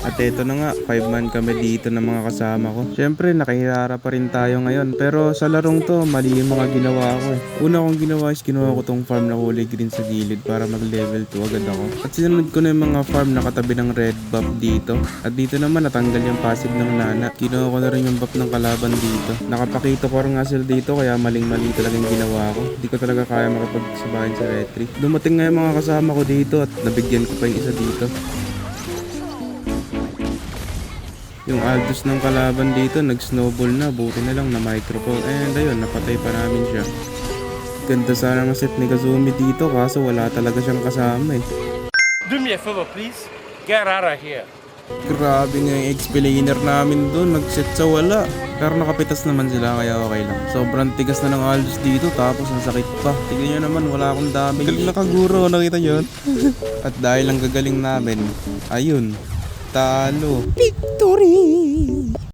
At eto na nga, 5-man kami dito ng mga kasama ko. Siyempre, nakahirara pa rin tayo ngayon. Pero sa larong to, mali yung mga ginawa ko eh. Una kong ginawa is kinuha ko tong farm na kulay green sa gilid para mag-level 2 agad ako. At sinunod ko na yung mga farm na katabi ng red buff dito. At dito naman natanggal yung passive ng nana. Kinuha ko na rin yung buff ng kalaban dito. Nakapakita ko rin nga sila dito kaya maling-mali talaga yung ginawa ko. Hindi ko talaga kaya makapagsabahin sa retry. Dumating nga yung mga kasama ko dito at nabigyan ko pa yung isa dito. Yung Aldous ng kalaban dito nag-snowball na, buti na lang na micropole. And ayun, napatay pa namin siya. Ganda sana ng set ni Kazumi dito kaso wala talaga siyang kasama eh. Do me a favor, please. Get out of here. Grabe nga yung explainer namin doon, nag-set sa wala. Pero nakapitas naman sila kaya okay lang. Sobrang tigas na ng Aldous dito tapos ang sakit pa. Tignan nyo naman, wala akong damage. Galing na Kaguro, nakita nyo? At dahil ang gagaling namin, ayun, talo. Victory!